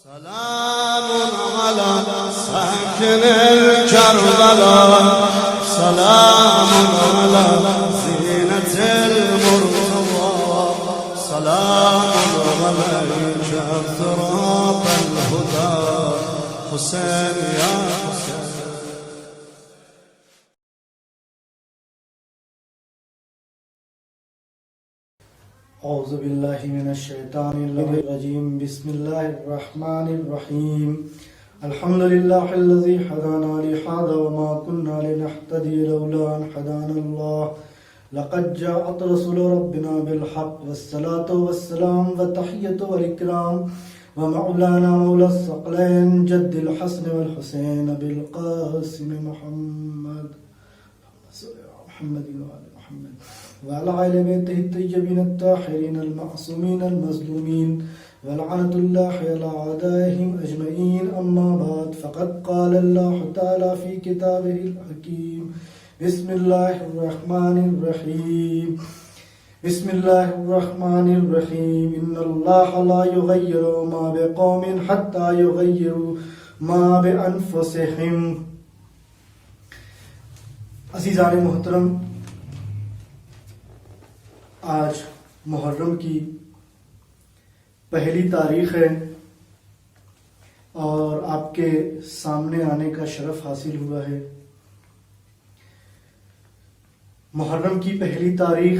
سلام على ساكن الكربلاء سلام على زينة المرتضى سلام عليك اضطراب الهدى حسين يا حسين. اعوذ باللہ من الشیطان الرجیم بسم اللہ الرحمن الرحیم الحمد للہ الذی هدانا لهذا وما كنا لنهتدي لولا ان هدانا الله لقد جاءت رسول ربنا بالحق والصلاة والسلام والتحیة والإکرام ومولانا مولا الثقلین جد الحسن والحسین بالقاسم محمد وعلى آل بيته الطيبين الطاهرين المعصومين المظلومين ولعنة الله على أعدائهم أجمعين. أما بعد فقد قال الله تعالى في كتابه الحكيم بسم الله الرحمن الرحيم بسم الله الرحمن الرحيم إن الله لا يغير ما بقوم حتى يغيروا ما بأنفسهم. عزیزان محترم، آج محرم کی پہلی تاریخ ہے اور آپ کے سامنے آنے کا شرف حاصل ہوا ہے. محرم کی پہلی تاریخ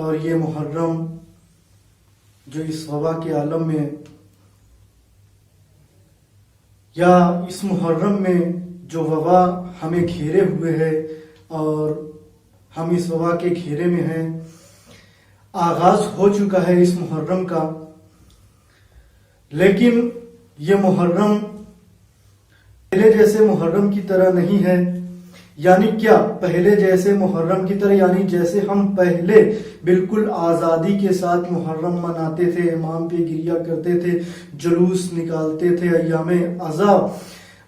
اور یہ محرم جو اس وبا کے عالم میں یا اس محرم میں جو وبا ہمیں گھیرے ہوئے ہے اور ہم اس وبا کے گھیرے میں ہیں، آغاز ہو چکا ہے اس محرم کا، لیکن یہ محرم پہلے جیسے محرم کی طرح نہیں ہے. یعنی کیا؟ پہلے جیسے محرم کی طرح یعنی جیسے ہم پہلے بالکل آزادی کے ساتھ محرم مناتے تھے، امام پہ گریا کرتے تھے، جلوس نکالتے تھے، ایام عزا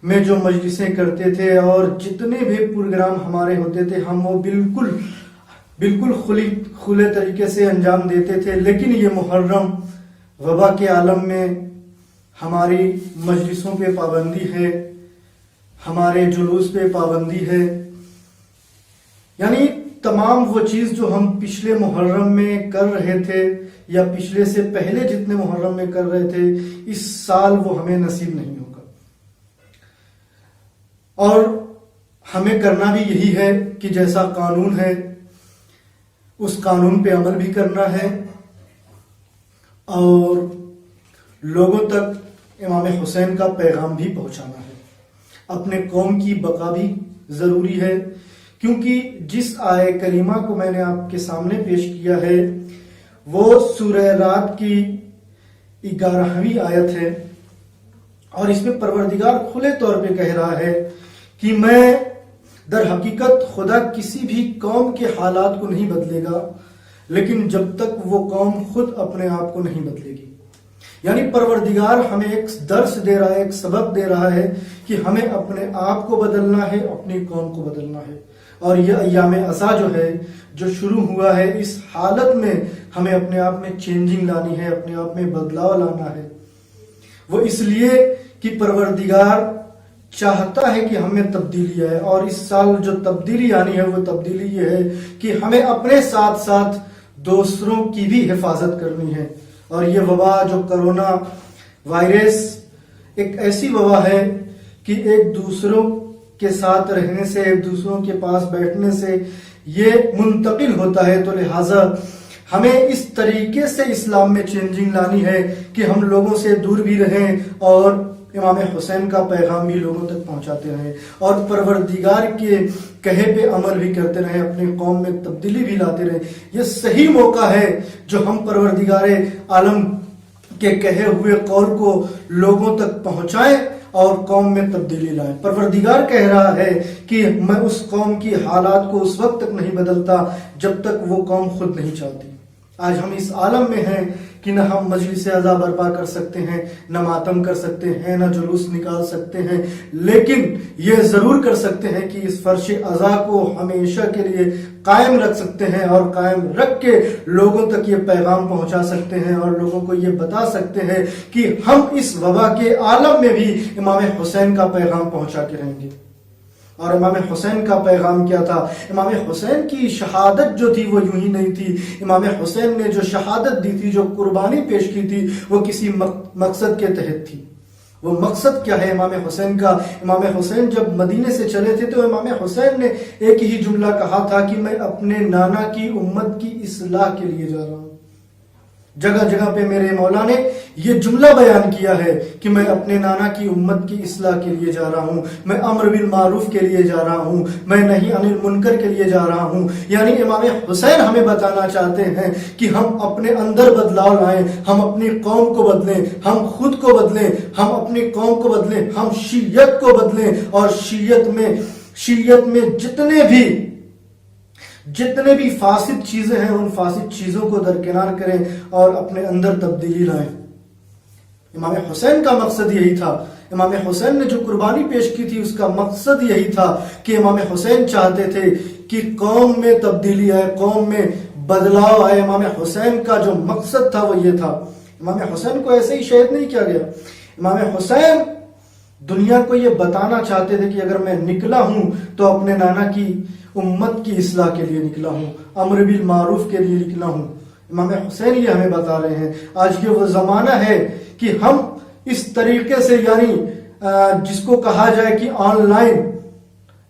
میں جو مجلسیں کرتے تھے اور جتنے بھی پروگرام ہمارے ہوتے تھے ہم وہ بالکل کھلے طریقے سے انجام دیتے تھے. لیکن یہ محرم وبا کے عالم میں ہماری مجلسوں پہ پابندی ہے، ہمارے جلوس پہ پابندی ہے. یعنی تمام وہ چیز جو ہم پچھلے محرم میں کر رہے تھے یا پچھلے سے پہلے جتنے محرم میں کر رہے تھے، اس سال وہ ہمیں نصیب نہیں ہوگا. اور ہمیں کرنا بھی یہی ہے کہ جیسا قانون ہے اس قانون پہ عمل بھی کرنا ہے اور لوگوں تک امام حسین کا پیغام بھی پہنچانا ہے. اپنے قوم کی بقا بھی ضروری ہے، کیونکہ جس آیہ کریمہ کو میں نے آپ کے سامنے پیش کیا ہے وہ سورہ رات کی 11ویں آیت ہے اور اس میں پروردگار کھلے طور پہ کہہ رہا ہے کہ میں در حقیقت خدا کسی بھی قوم کے حالات کو نہیں بدلے گا لیکن جب تک وہ قوم خود اپنے آپ کو نہیں بدلے گی. یعنی پروردگار ہمیں ایک درس دے رہا ہے، ایک سبق دے رہا ہے کہ ہمیں اپنے آپ کو بدلنا ہے، اپنی قوم کو بدلنا ہے. اور یہ ایام عزا جو ہے، جو شروع ہوا ہے، اس حالت میں ہمیں اپنے آپ میں چینجنگ لانی ہے، اپنے آپ میں بدلاؤ لانا ہے. وہ اس لیے کہ پروردگار چاہتا ہے کہ ہمیں تبدیلی آئے، اور اس سال جو تبدیلی آنی ہے وہ تبدیلی یہ ہے کہ ہمیں اپنے ساتھ ساتھ دوسروں کی بھی حفاظت کرنی ہے. اور یہ وبا جو کرونا وائرس ایک ایسی وبا ہے کہ ایک دوسروں کے ساتھ رہنے سے، ایک دوسروں کے پاس بیٹھنے سے یہ منتقل ہوتا ہے. تو لہٰذا ہمیں اس طریقے سے اسلام میں چینجنگ لانی ہے کہ ہم لوگوں سے دور بھی رہیں اور امام حسین کا پیغام بھی لوگوں تک پہنچاتے رہیں اور پروردگار کے کہے پہ عمل بھی کرتے رہیں، اپنی قوم میں تبدیلی بھی لاتے رہیں. یہ صحیح موقع ہے جو ہم پروردگار عالم کے کہے ہوئے قول کو لوگوں تک پہنچائیں اور قوم میں تبدیلی لائیں. پروردگار کہہ رہا ہے کہ میں اس قوم کی حالات کو اس وقت تک نہیں بدلتا جب تک وہ قوم خود نہیں چاہتی. آج ہم اس عالم میں ہیں کہ نہ ہم مجلس عزا برپا کر سکتے ہیں، نہ ماتم کر سکتے ہیں، نہ جلوس نکال سکتے ہیں، لیکن یہ ضرور کر سکتے ہیں کہ اس فرش عزا کو ہمیشہ کے لیے قائم رکھ سکتے ہیں، اور قائم رکھ کے لوگوں تک یہ پیغام پہنچا سکتے ہیں اور لوگوں کو یہ بتا سکتے ہیں کہ ہم اس وبا کے عالم میں بھی امام حسین کا پیغام پہنچا کے رہیں گے۔ اور امام حسین کا پیغام کیا تھا؟ امام حسین کی شہادت جو تھی وہ یوں ہی نہیں تھی۔ امام حسین نے جو شہادت دی تھی، جو قربانی پیش کی تھی، وہ کسی مقصد کے تحت تھی۔ وہ مقصد کیا ہے امام حسین کا؟ امام حسین جب مدینے سے چلے تھے تو امام حسین نے ایک ہی جملہ کہا تھا کہ میں اپنے نانا کی امت کی اصلاح کے لیے جا رہا ہوں۔ جگہ جگہ پہ میرے مولا نے یہ جملہ بیان کیا ہے کہ میں اپنے نانا کی امت کی اصلاح کے لیے جا رہا ہوں، میں امر بالمعروف کے لیے جا رہا ہوں، میں نہی عن المنکر کے لیے جا رہا ہوں۔ یعنی امام حسین ہمیں بتانا چاہتے ہیں کہ ہم اپنے اندر بدلاؤ لائیں، ہم اپنی قوم کو بدلیں، ہم خود کو بدلیں، ہم اپنی قوم کو بدلیں، ہم شیعت کو بدلیں، اور شیعت میں جتنے بھی فاسد چیزیں ہیں ان فاسد چیزوں کو درکنار کریں اور اپنے اندر تبدیلی لائیں۔ امام حسین کا مقصد یہی تھا۔ امام حسین نے جو قربانی پیش کی تھی اس کا مقصد یہی تھا کہ امام حسین چاہتے تھے کہ قوم میں تبدیلی آئے، قوم میں بدلاؤ آئے۔ امام حسین کا جو مقصد تھا وہ یہ تھا۔ امام حسین کو ایسے ہی شہید نہیں کیا گیا۔ امام حسین دنیا کو یہ بتانا چاہتے تھے کہ اگر میں نکلا ہوں تو اپنے نانا کی امت کی اصلاح کے لیے نکلا ہوں، امر بالمعروف کے لیے نکلا ہوں۔ امام حسین یہ ہمیں بتا رہے ہیں۔ آج یہ وہ زمانہ ہے کہ ہم اس طریقے سے، یعنی جس کو کہا جائے کہ آن لائن،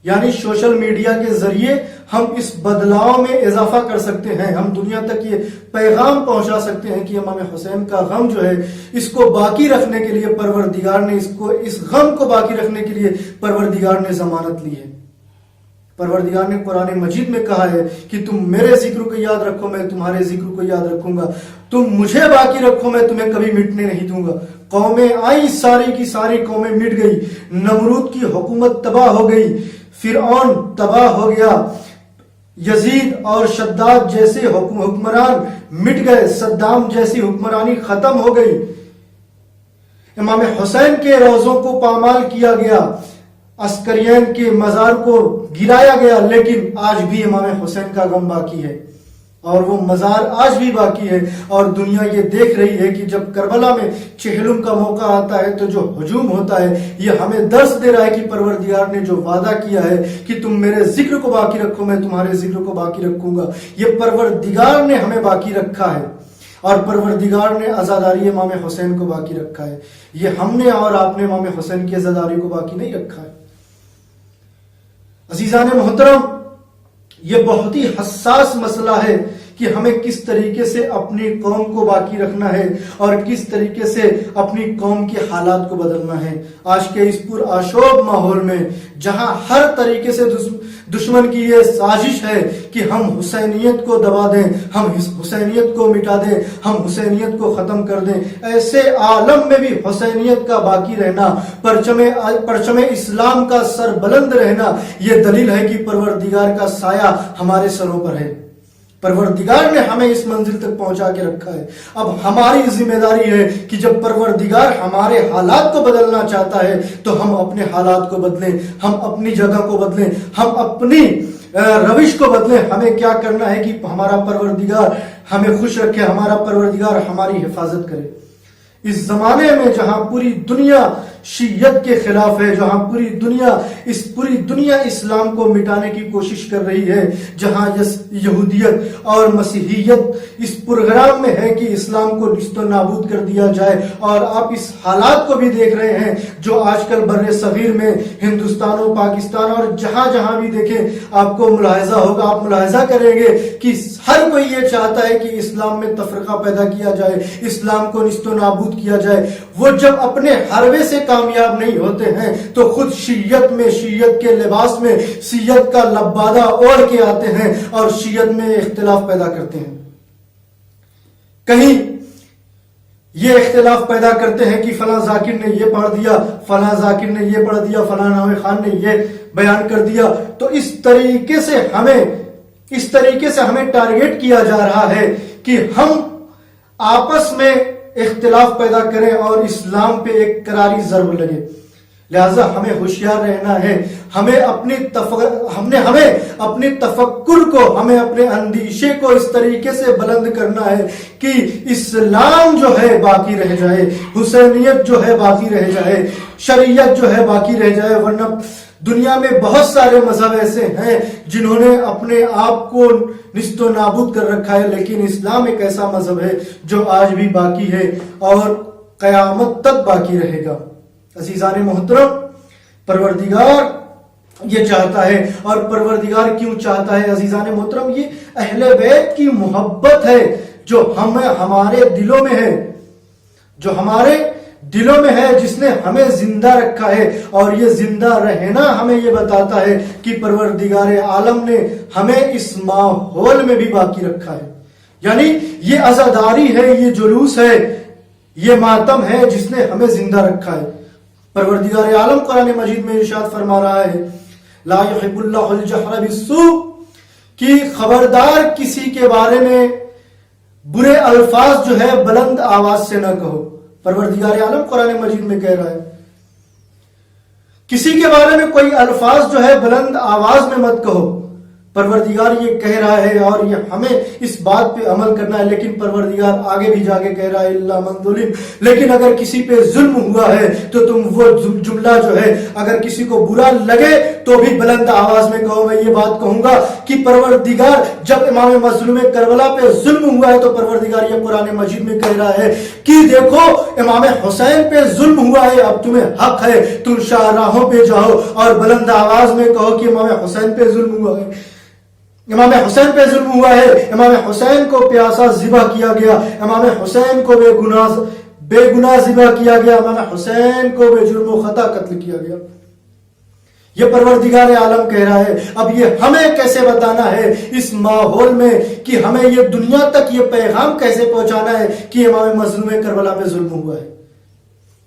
یعنی سوشل میڈیا کے ذریعے ہم اس بدلاؤ میں اضافہ کر سکتے ہیں۔ ہم دنیا تک یہ پیغام پہنچا سکتے ہیں کہ امام حسین کا غم جو ہے اس کو باقی رکھنے کے لیے پروردگار نے اس غم کو باقی رکھنے کے لیے پروردگار نے ضمانت لی ہے۔ پروردگار نے قرآن مجید میں کہا ہے کہ تم میرے ذکر کو یاد رکھو، میں تمہارے ذکر کو یاد رکھوں گا، تم مجھے باقی رکھو، میں تمہیں کبھی مٹنے نہیں دوں گا۔ قومیں آئی، ساری کی ساری قومیں مٹ گئی، نمرود کی حکومت تباہ ہو گئی، فرعون تباہ ہو گیا، یزید اور شداد جیسے حکمران مٹ گئے، صدام جیسی حکمرانی ختم ہو گئی، امام حسین کے روضوں کو پامال کیا گیا، عسکرین کے مزار کو گرایا گیا، لیکن آج بھی امام حسین کا غم باقی ہے اور وہ مزار آج بھی باقی ہے۔ اور دنیا یہ دیکھ رہی ہے کہ جب کربلا میں چہلم کا موقع آتا ہے تو جو ہجوم ہوتا ہے یہ ہمیں درس دے رہا ہے کہ پروردگار نے جو وعدہ کیا ہے کہ تم میرے ذکر کو باقی رکھو، میں تمہارے ذکر کو باقی رکھوں گا، یہ پروردگار نے ہمیں باقی رکھا ہے، اور پروردگار نے عزاداری امام حسین کو باقی رکھا ہے۔ یہ ہم نے اور آپ نے امام حسین کی عزاداری کو باقی نہیں رکھا ہے۔ عزیزان محترم، یہ بہت ہی حساس مسئلہ ہے کہ ہمیں کس طریقے سے اپنی قوم کو باقی رکھنا ہے اور کس طریقے سے اپنی قوم کے حالات کو بدلنا ہے۔ آج کے اس پر آشوب ماحول میں جہاں ہر طریقے سے دشمن کی یہ سازش ہے کہ ہم حسینیت کو دبا دیں، ہم حسینیت کو مٹا دیں، ہم حسینیت کو ختم کر دیں، ایسے عالم میں بھی حسینیت کا باقی رہنا، پرچم اسلام کا سر بلند رہنا، یہ دلیل ہے کہ پروردگار کا سایہ ہمارے سروں پر ہے۔ پروردگار نے ہمیں اس منزل تک پہنچا کے رکھا ہے۔ اب ہماری ذمہ داری ہے کہ جب پروردگار ہمارے حالات کو بدلنا چاہتا ہے تو ہم اپنے حالات کو بدلیں، ہم اپنی جگہ کو بدلیں، ہم اپنی روش کو بدلیں۔ ہمیں کیا کرنا ہے کہ ہمارا پروردگار ہمیں خوش رکھے، ہمارا پروردگار ہماری حفاظت کرے۔ اس زمانے میں جہاں پوری دنیا شیعت کے خلاف ہے، جہاں پوری دنیا اسلام کو مٹانے کی کوشش کر رہی ہے، جہاں یہودیت اور مسیحیت اس پروگرام میں ہے کہ اسلام کو نیست و نابود کر دیا جائے، اور آپ اس حالات کو بھی دیکھ رہے ہیں جو آج کل بر صغیر میں ہندوستان و پاکستان اور جہاں جہاں بھی دیکھیں آپ کو ملاحظہ ہوگا، آپ ملاحظہ کریں گے کہ ہر کوئی یہ چاہتا ہے کہ اسلام میں تفرقہ پیدا کیا جائے، اسلام کو نیست و نابود کیا جائے۔ وہ جب اپنے حروے سے کامیاب نہیں ہوتے ہیں تو خود شیعت میں، شیعت کے لباس میں، شیعت کا لبادہ اوڑھ کے آتے ہیں اور شیعت میں اختلاف پیدا کرتے ہیں۔ کہیں یہ اختلاف پیدا کرتے ہیں کہ فلاں ذاکر نے یہ پڑھ دیا، فلاں ذاکر نے یہ پڑھ دیا، فلاں ناوے خان نے یہ بیان کر دیا، تو اس طریقے سے ہمیں ٹارگیٹ کیا جا رہا ہے کہ ہم آپس میں اختلاف پیدا کریں اور اسلام پہ ایک کراری ضرب لگے. لہذا ہمیں ہوشیار رہنا ہے. ہمیں اپنے تفکر کو، ہمیں اپنے اندیشے کو اس طریقے سے بلند کرنا ہے کہ اسلام جو ہے باقی رہ جائے، حسینیت جو ہے باقی رہ جائے، شریعت جو ہے باقی رہ جائے. ورنہ دنیا میں بہت سارے مذہب ایسے ہیں جنہوں نے اپنے آپ کو نیست و نابود کر رکھا ہے، لیکن اسلام ایک ایسا مذہب ہے جو آج بھی باقی ہے اور قیامت تک باقی رہے گا. عزیزان محترم، پروردگار یہ چاہتا ہے. اور پروردگار کیوں چاہتا ہے عزیزان محترم؟ یہ اہل بیت کی محبت ہے جو ہمارے دلوں میں ہے، جو ہمارے دلوں میں ہے، جس نے ہمیں زندہ رکھا ہے. اور یہ زندہ رہنا ہمیں یہ بتاتا ہے کہ پروردگار عالم نے ہمیں اس ماحول میں بھی باقی رکھا ہے. یعنی یہ عزاداری ہے، یہ جلوس ہے، یہ ماتم ہے جس نے ہمیں زندہ رکھا ہے. پروردگار عالم قرآن مجید میں ارشاد فرما رہا ہے، لا يحب اللہ الجہر بالسوء، کہ خبردار کسی کے بارے میں برے الفاظ جو ہے بلند آواز سے نہ کہو. پروردگار عالم قرآن مجید میں کہہ رہا ہے کسی کے بارے میں کوئی الفاظ جو ہے بلند آواز میں مت کہو. پروردگار یہ کہہ رہا ہے اور یہ ہمیں اس بات پہ عمل کرنا ہے. لیکن پروردگار آگے بھی جا کے کہہ رہا ہے الا من ظلم، لیکن اگر کسی پہ ظلم ہوا ہے تو تم وہ جملہ جو ہے اگر کسی کو برا لگے تو بھی بلند آواز میں کہو. میں یہ بات کہوں گا کہ پروردگار جب امام مظلوم کربلا پہ ظلم ہوا ہے تو پروردگار یہ قرآن مجید میں کہہ رہا ہے کہ دیکھو امام حسین پہ ظلم ہوا ہے، اب تمہیں حق ہے تم شاہراہوں پہ جاؤ اور بلند آواز میں کہو کہ امام حسین پہ ظلم ہوا ہے، امام حسین پہ ظلم ہوا ہے، امام حسین کو پیاسا ذبح کیا گیا، امام حسین کو بے گناہ ذبح کیا گیا، امام حسین کو بے جرم و خطا قتل کیا گیا. یہ پروردگار عالم کہہ رہا ہے. اب یہ ہمیں کیسے بتانا ہے اس ماحول میں کہ ہمیں یہ دنیا تک یہ پیغام کیسے پہنچانا ہے کہ امام مظلوم کربلا پہ ظلم ہوا ہے.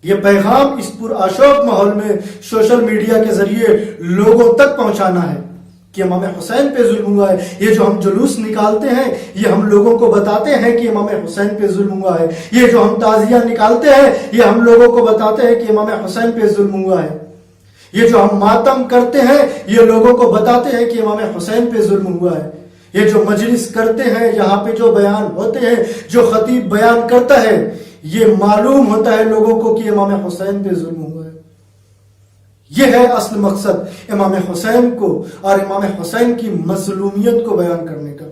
یہ پیغام اس پرآشوب ماحول میں سوشل میڈیا کے ذریعے لوگوں تک پہنچانا ہے کہ امام حسین پہ ظلم ہوا ہے. یہ جو ہم جلوس نکالتے ہیں یہ ہم لوگوں کو بتاتے ہیں کہ امام حسین پہ ظلم ہوا ہے. یہ جو ہم تعزیہ نکالتے ہیں یہ ہم لوگوں کو بتاتے ہیں کہ امام حسین پہ ظلم ہوا ہے. یہ جو ہم ماتم کرتے ہیں یہ لوگوں کو بتاتے ہیں کہ امام حسین پہ ظلم ہوا ہے. یہ جو مجلس کرتے ہیں، یہاں پہ جو بیان ہوتے ہیں، جو خطیب بیان کرتا ہے، یہ معلوم ہوتا ہے لوگوں کو کہ امام حسین پہ ظلم ہوا ہے. یہ ہے اصل مقصد امام حسین کو اور امام حسین کی مظلومیت کو بیان کرنے کا.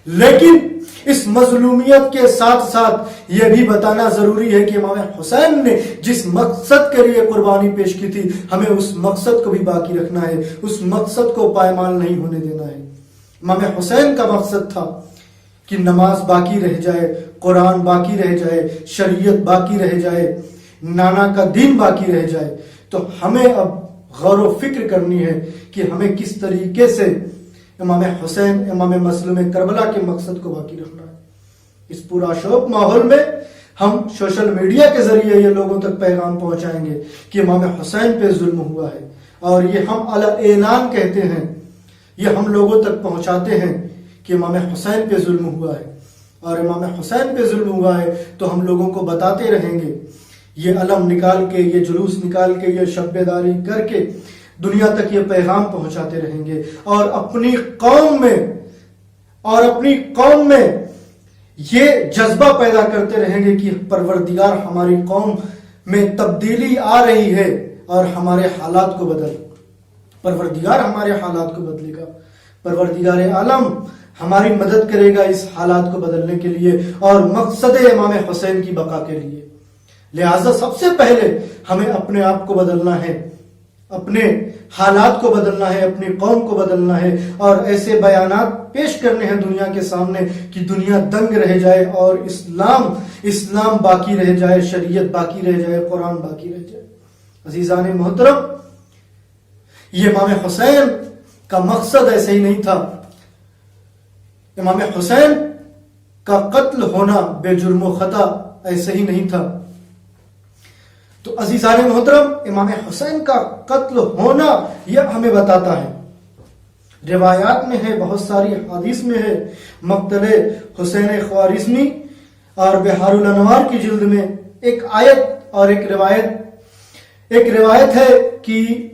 لیکن اس مظلومیت کے ساتھ ساتھ یہ بھی بتانا ضروری ہے کہ امام حسین نے جس مقصد کے لیے قربانی پیش کی تھی ہمیں اس مقصد کو بھی باقی رکھنا ہے، اس مقصد کو پائمال نہیں ہونے دینا ہے. امام حسین کا مقصد تھا کہ نماز باقی رہ جائے، قرآن باقی رہ جائے، شریعت باقی رہ جائے، نانا کا دین باقی رہ جائے. تو ہمیں اب غور و فکر کرنی ہے کہ ہمیں کس طریقے سے امام حسین، امام مظلوم کربلا کے مقصد کو باقی رکھنا ہے. اس پورا شوق ماحول میں ہم سوشل میڈیا کے ذریعے یہ لوگوں تک پیغام پہنچائیں گے کہ امام حسین پہ ظلم ہوا ہے. اور یہ ہم اعلان کہتے ہیں، یہ ہم لوگوں تک پہنچاتے ہیں کہ امام حسین پہ ظلم ہوا ہے. اور امام حسین پہ ظلم ہوا ہے تو ہم لوگوں کو بتاتے رہیں گے، یہ علم نکال کے، یہ جلوس نکال کے، یہ شب بیداری کر کے دنیا تک یہ پیغام پہنچاتے رہیں گے. اور اپنی قوم میں یہ جذبہ پیدا کرتے رہیں گے کہ پروردگار ہماری قوم میں تبدیلی آ رہی ہے اور ہمارے حالات کو پروردگار ہمارے حالات کو بدلے گا. پروردگار عالم ہماری مدد کرے گا اس حالات کو بدلنے کے لیے اور مقصد امام حسین کی بقا کے لیے. لہٰذا سب سے پہلے ہمیں اپنے آپ کو بدلنا ہے، اپنے حالات کو بدلنا ہے، اپنی قوم کو بدلنا ہے اور ایسے بیانات پیش کرنے ہیں دنیا کے سامنے کہ دنیا دنگ رہ جائے اور اسلام باقی رہ جائے، شریعت باقی رہ جائے، قرآن باقی رہ جائے. عزیزان محترم، یہ امام حسین کا مقصد ایسے ہی نہیں تھا. امام حسین کا قتل ہونا بے جرم و خطا ایسے ہی نہیں تھا. تو عزیزان محترم، امام حسین کا قتل ہونا یہ ہمیں بتاتا ہے روایات میں ہے، بہت ساری حدیث میں ہے، مقتل حسین خوارزمی اور بحار الانوار کی جلد میں ایک آیت اور ایک روایت ہے کہ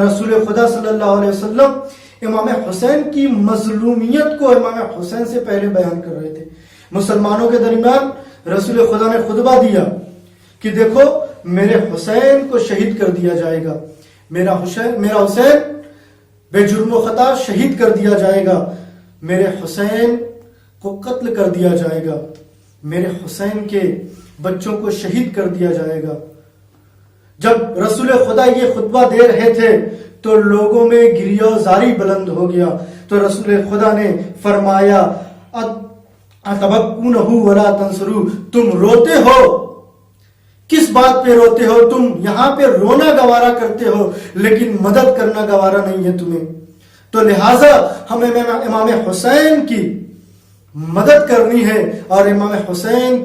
رسول خدا صلی اللہ علیہ وسلم امام حسین کی مظلومیت کو امام حسین سے پہلے بیان کر رہے تھے۔ مسلمانوں کے درمیان رسول خدا نے خطبہ دیا کہ دیکھو میرے حسین کو شہید کر دیا جائے گا، میرا حسین بے جرم و خطا شہید کر دیا جائے گا، میرے حسین کو قتل کر دیا جائے گا، میرے حسین کے بچوں کو شہید کر دیا جائے گا۔ جب رسول خدا یہ خطبہ دے رہے تھے تو لوگوں میں گریہ زاری بلند ہو گیا، تو رسول خدا نے فرمایا اتبکونہ ولا تنصروا، تم روتے ہو، کس بات پہ روتے ہو؟ تم یہاں پہ رونا گوارا کرتے ہو لیکن مدد کرنا گوارا نہیں ہے تمہیں، تو لہٰذا ہمیں امام حسین کی مدد کرنی ہے اور امام حسین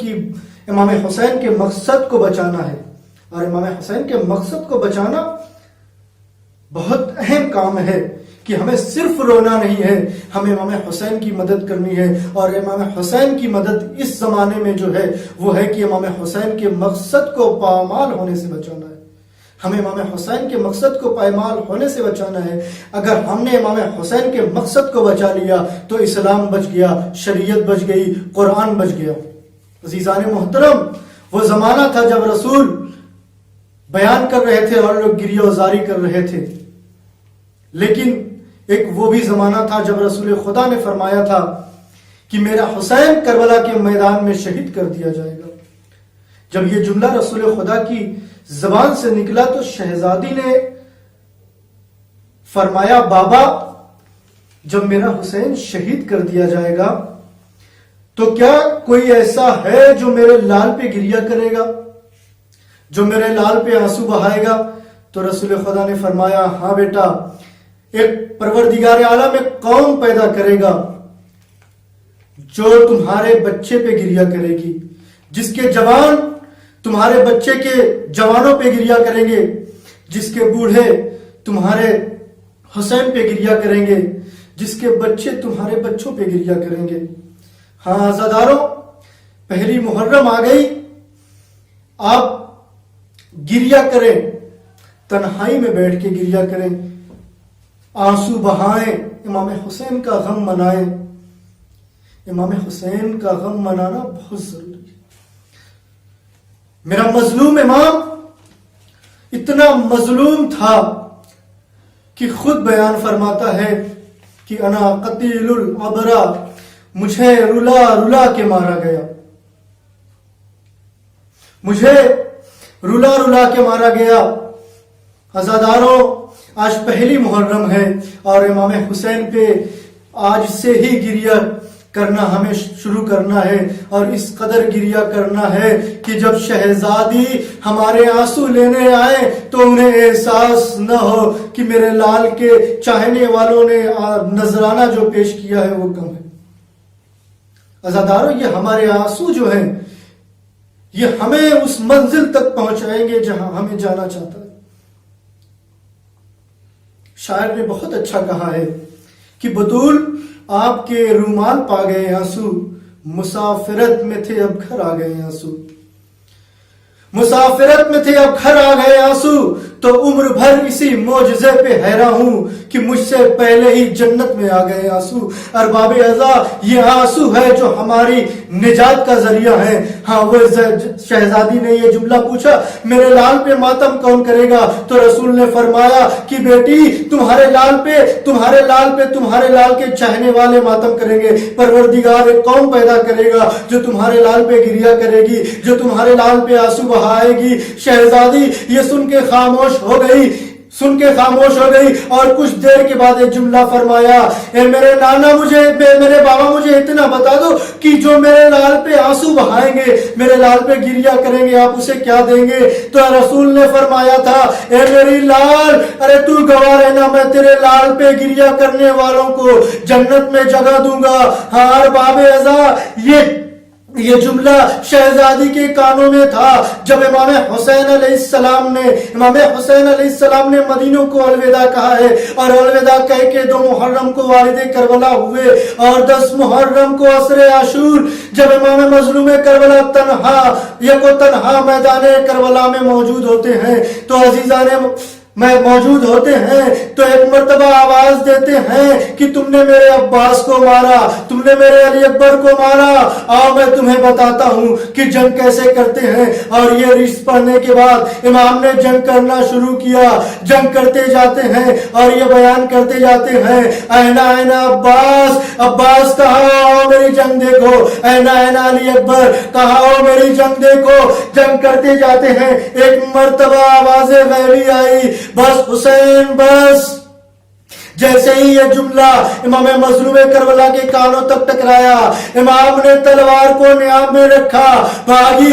کے مقصد کو بچانا ہے، اور امام حسین کے مقصد کو بچانا بہت اہم کام ہے کہ ہمیں صرف رونا نہیں ہے، ہمیں امام حسین کی مدد کرنی ہے، اور امام حسین کی مدد اس زمانے میں جو ہے وہ ہے کہ امام حسین کے مقصد کو پامال ہونے سے بچانا ہے، ہمیں امام حسین کے مقصد کو پامال ہونے سے بچانا ہے۔ اگر ہم نے امام حسین کے مقصد کو بچا لیا تو اسلام بچ گیا، شریعت بچ گئی، قرآن بچ گیا۔ عزیزان محترم، وہ زمانہ تھا جب رسول بیان کر رہے تھے اور لوگ گریہ وزاری کر رہے تھے، لیکن ایک وہ بھی زمانہ تھا جب رسول خدا نے فرمایا تھا کہ میرا حسین کربلا کے میدان میں شہید کر دیا جائے گا۔ جب یہ جملہ رسول خدا کی زبان سے نکلا تو شہزادی نے فرمایا بابا جب میرا حسین شہید کر دیا جائے گا تو کیا کوئی ایسا ہے جو میرے لال پہ گریہ کرے گا، جو میرے لال پہ آنسو بہائے گا؟ تو رسول خدا نے فرمایا ہاں بیٹا، ایک پروردگار عالم ایک قوم پیدا کرے گا جو تمہارے بچے پہ گریہ کرے گی، جس کے جوان تمہارے بچے کے جوانوں پہ گریہ کریں گے، جس کے بوڑھے تمہارے حسین پہ گریہ کریں گے، جس کے بچے تمہارے بچوں پہ گریہ کریں گے۔ ہاں عزاداروں، پہلی محرم آ گئی، آپ گریہ کریں، تنہائی میں بیٹھ کے گریہ کریں، آنسو بہائیں، امام حسین کا غم منائیں۔ امام حسین کا غم منانا بہت ضروری ہے۔ میرا مظلوم امام اتنا مظلوم تھا کہ خود بیان فرماتا ہے کہ انا قتیل العبرا، مجھے رلا رلا کے مارا گیا، مجھے رلا رلا کے مارا گیا۔ عزاداروں، آج پہلی محرم ہے اور امام حسین پہ آج سے ہی گریہ کرنا ہمیں شروع کرنا ہے، اور اس قدر گریہ کرنا ہے کہ جب شہزادی ہمارے آنسو لینے آئے تو انہیں احساس نہ ہو کہ میرے لال کے چاہنے والوں نے نذرانہ جو پیش کیا ہے وہ کم ہے۔ عزاداروں، یہ ہمارے آنسو جو ہیں یہ ہمیں اس منزل تک پہنچائیں گے جہاں ہمیں جانا چاہتا ہے۔ شاعر نے بہت اچھا کہا ہے کہ بطول آپ کے رومال پا گئے آنسو، مسافرت میں تھے اب گھر آ گئے آنسو، مسافرت میں تھے اب گھر آ گئے آنسو، تو عمر بھر اسی معجزے پہ حیران ہوں کہ مجھ سے پہلے ہی جنت میں آ گئے آنسو۔ ارباب ازا، یہ آنسو ہے جو ہماری نجات کا ذریعہ ہے۔ ہاں، وہ شہزادی نے یہ جملہ پوچھا میرے لال پہ ماتم کون کرے گا؟ تو رسول نے فرمایا کہ بیٹی، تمہارے لال پہ تمہارے لال کے چاہنے والے ماتم کریں گے، پروردگار ایک قوم پیدا کرے گا جو تمہارے لال پہ گریہ کرے گی، جو تمہارے لال پہ آنسو بہائے گی۔ شہزادی یہ سن کے خاموش ہو گئی اور کچھ دیر کے بعد ایک جملہ فرمایا، اے میرے بابا مجھے اتنا بتا دو کہ جو میرے لال پہ آنسو بہائیں گے، میرے لال پہ گریہ کریں گے، آپ اسے کیا دیں گے؟ تو رسول نے فرمایا تھا، اے میری لال، ارے تو گواہ رہنا، میں تیرے لال پہ گریہ کرنے والوں کو جنت میں جگہ دوں گا۔ ہاں ارباب ازا، یہ جملہ شہزادی کے کانوں میں تھا جب امام حسین علیہ السلام نے مدینوں کو الوداع کہا ہے، اور الوداع کہہ کے 2 محرم کو والد کربلا ہوئے، اور 10 محرم کو عصر عاشور جب امام مظلوم کربلا تنہا میدان کربلا میں موجود ہوتے ہیں تو عزیزان میں موجود ہوتے ہیں تو ایک مرتبہ آواز دیتے ہیں کہ تم نے میرے عباس کو مارا، تم نے میرے علی اکبر کو مارا، آؤ میں تمہیں بتاتا ہوں کہ جنگ کیسے کرتے ہیں۔ اور یہ رشت پڑھنے کے بعد امام نے جنگ کرنا شروع کیا، جنگ کرتے جاتے ہیں اور یہ بیان کرتے جاتے ہیں، اینا اینا عباس، عباس کہاں آؤ میری جنگ دیکھو، اینا اینا علی اکبر کہاں آؤ میری جنگ دیکھو۔ جنگ کرتے جاتے ہیں، ایک مرتبہ آواز غیبی آئی، بس حسین بس۔ جیسے ہی یہ جملہ امام مظلوم کربلا کے کانوں تک ٹکرایا، امام نے تلوار کو نیام میں رکھا، بھاگی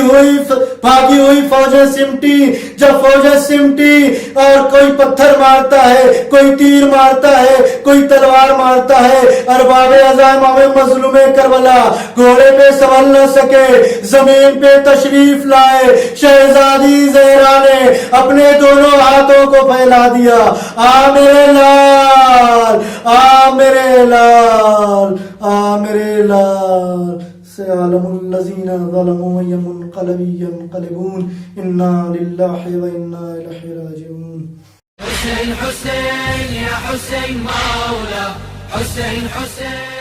ہوئی فوجیں سمٹی۔ جب فوجیں سمٹی اور کوئی پتھر مارتا ہے، کوئی تیر مارتا ہے، کوئی تلوار مارتا ہے، ارباب اعضاء امام مظلوم کربلا گھوڑے پہ سنبھل نہ سکے، زمین پہ تشریف لائے۔ شہزادی زہرا نے اپنے دونوں ہاتھوں کو پھیلا دیا، آ میرے لال، آ میرے لال، آ میرے لال، سيعلم الذين ظلموا أي منقلب ينقلبون إنا لله وإنا إليه راجعون۔ حسين حسين يا حسين مولا، حسين حسين